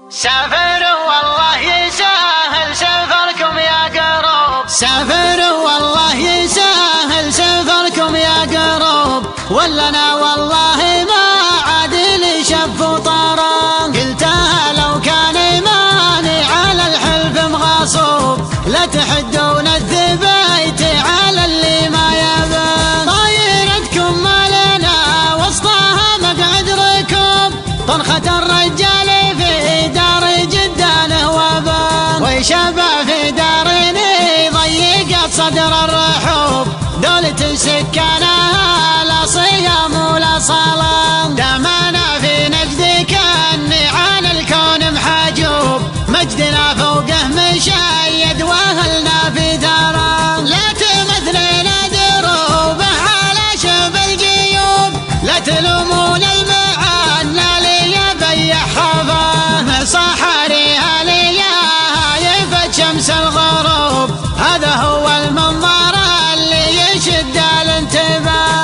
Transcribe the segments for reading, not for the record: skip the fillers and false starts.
سافروا والله يسهل سفركم يا قروب، سافروا والله يسهل سفركم يا قروب، ولنا والله ما عاد لي شف وطرا. قلتها لو كان ماني على الحلف مغصوب، لا تحدون الثبيت على اللي ما يبان. طايرتكم ما لنا وسطها مقعد ركوب، طنخة الرجال في دار جدانه وبان. ويشبع في دارني ضيقت صدر الرحوب، دولة سكانها لا صيام ولا صلاة. دامنا في نجد كأني على الكون محجوب، مجدنا فوقه مشيد واهلنا في ثرى. لا تمثلنا دروبه على شب الجيوب، لا تلومون المعنا لي بيح خفاه. مصحريها لياها يفت شمس الغروب، هذا هو المنظر اللي يشد الانتباه.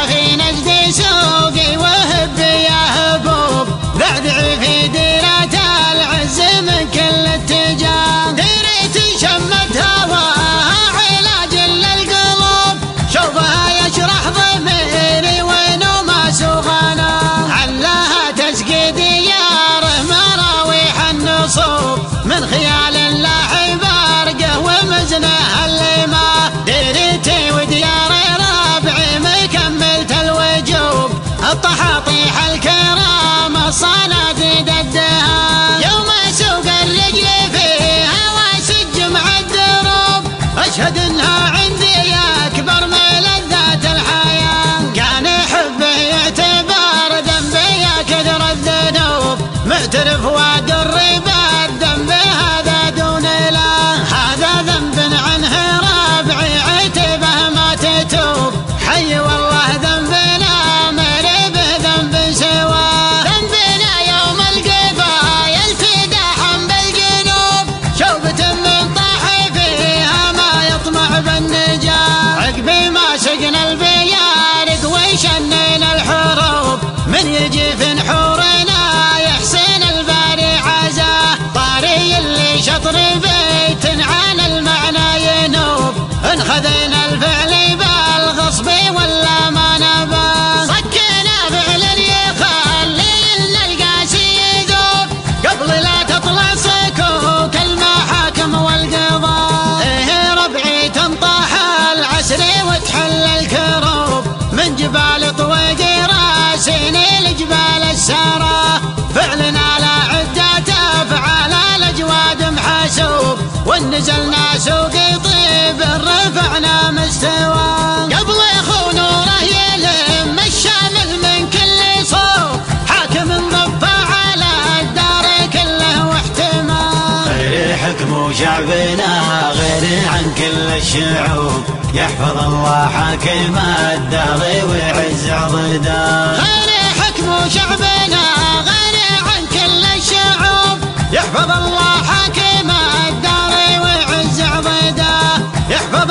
في نجد سوقي وهب يا هبوب، ذعذع في ديرة العز من كل اتجاه. ديرتي شمت هواها علاج للقلوب، شوفها يشرح ضميري ونوم سوغنا. علاها تسقي دياره مراويح النصوب، من خيال الله بارقه ومزنه الليمه. ديرتي ودياري ربعي مكملت الوجوب، الطحاطيح الكرام الصناديد الدهان. يوم سوق الرجل فيها واسج مع الدروب، اشهد انها عندي اكبر ملذات الحياه. كان حبه يعتبر ذنبي يا كثر الذنوب، معترف وادر بالذنب هذا دون له. هذا ذنب عنه ربعي عتبه ما تتوب، حي والله ذنبنا مربه ذنب سواه. ذنبنا يوم القبايل تداحم بالجنوب، شوبة من طاح فيها ما يطمع بالنجاة. عقبي ما سقنا البيارق وشنينا الحروب، من يجي في نحورنا يحسن الباري عزاه. طاري اللي شطر بيت عن المعنى ينوب، انخذنا الفعل بالغصب ولا ما نباه. صكنا فعل يخلي لنا القاسي يذوب، قبل لا تطلع صكوك المحاكم والقضاء. ربعي تنطح العسر وتحل الكروب، من جبال طويق راسيني لجبال السرى. فعلنا لا عدة افعال الاجواد محسوب، ونزلنا سوق طيب رفعنا مستوى. قبل اخو نوره يلم الشامل من كل صوب، حاكم ضفى على الدار كله واحتمال. غير حكم شعبنا غير عن كل الشعوب، يحفظ الله حاكم الدار ويعز عضده. غير حكم شعبنا غير عن كل الشعوب، يحفظ الله حاكم الدار ويعز عضده. يحفظ